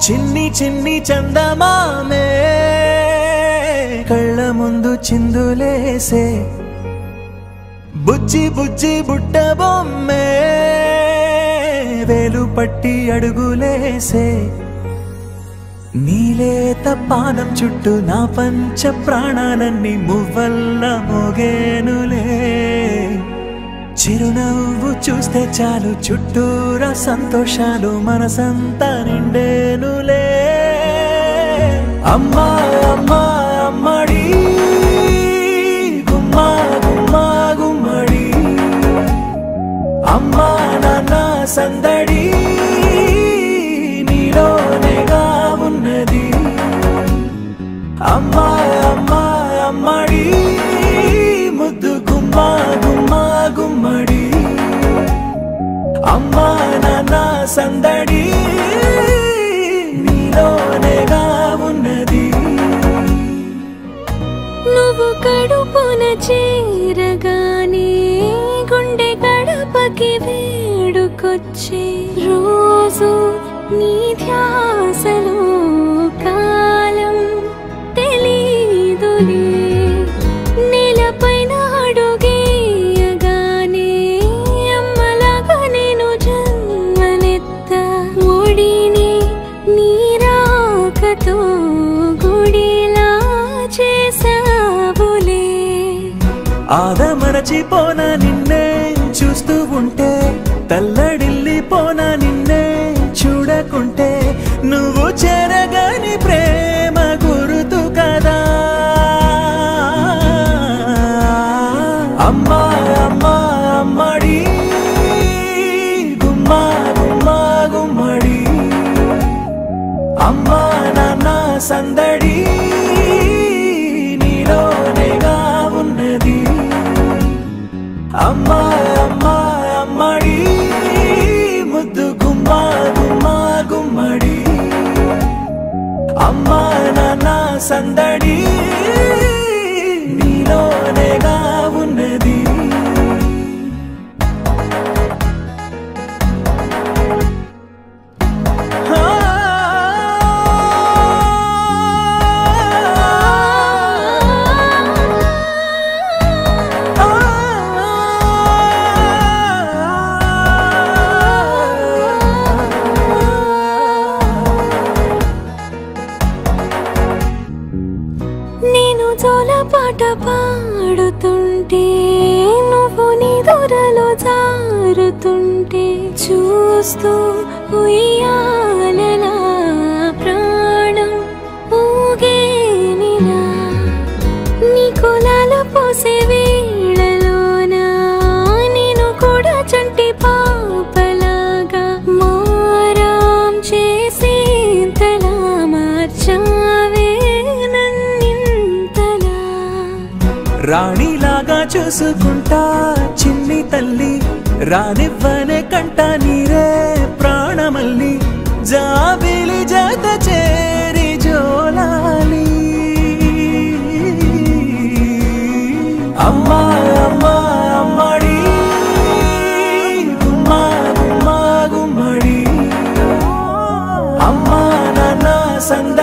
చిన్ని చిన్ని చందమామే కళ్ళ ముందు చిందులేసే బుజ్జి బుజ్జి బుట్ట బొమ్మే వేలు పట్టి అడుగులేసే నీలేత పాదం చుట్టూ నా పంచ ప్రాణాలన్నీ మువ్వల్ల మోగేనులే చిరునవ్వు చూస్తే చాలు చుట్టూరా సంతోషాలు మనసంతా నిండేనులే అమ్మా అమ్మా అమ్మడి గుమ్మా గుమ్మా గుమ్మడి అమ్మా నాన్న సందడి నీలోనేగా ఉన్నది అమ్మా అమ్మా అమ్మడి ముద్దు గుమ్మా గుమ్మా గుమ్మడి అమ్మా నాన్న సందడి నీలోనేగా ఉన్నది నువ్వు కడుపున చేరగానే గుండె గడపకి వేడుకొచ్చే రోజు నీ ధ్యాసలో కాలం తెలీదులే నేలపైన అడుగేయగానే అమ్మలాగా నేను జన్మనెత్త ఒడిని నీరాకతో గుడిలా చేసావులే ఆదమరచిపోన నిన్నే చూస్తూ ఉంటే తల్లడిల్లిపోన నిన్నే చూడకుంటే నువ్వు చెరగని ప్రేమ గురుతు కదా అమ్మా అమ్మా అమ్మడి గుమ్మా గుమ్మా గుమ్మడి అమ్మా నాన్న సందడి నీలోనేగా ఉన్నది అమ్మా అమ్మా అమ్మడి ముద్దు గుమ్మా గుమ్మా గుమ్మడి అమ్మా నాన్న సందడి నీలోనేగా ఉన్నది నేను జోలపాట పాడుతుంటే నువ్వు నిదురలో జారుతుంటే చూస్తూ ఉయ్యాలలా ప్రాణం ఊగేనిలా నీ కులాల పోసే వేళలోన నేను కూడా చంటి పాపలాగా మారాం చేసేంతలా మార్చావే రాణిలాగా చూసుకుంటా చిన్ని తల్లి రానివ్వనే కంట నీరే ప్రాణమల్లి జాబిలి జత చేరి జోలాలి అమ్మా అమ్మా అమ్మడి గుమ్మా గుమ్మా గుమ్మడి అమ్మా నాన్న సంద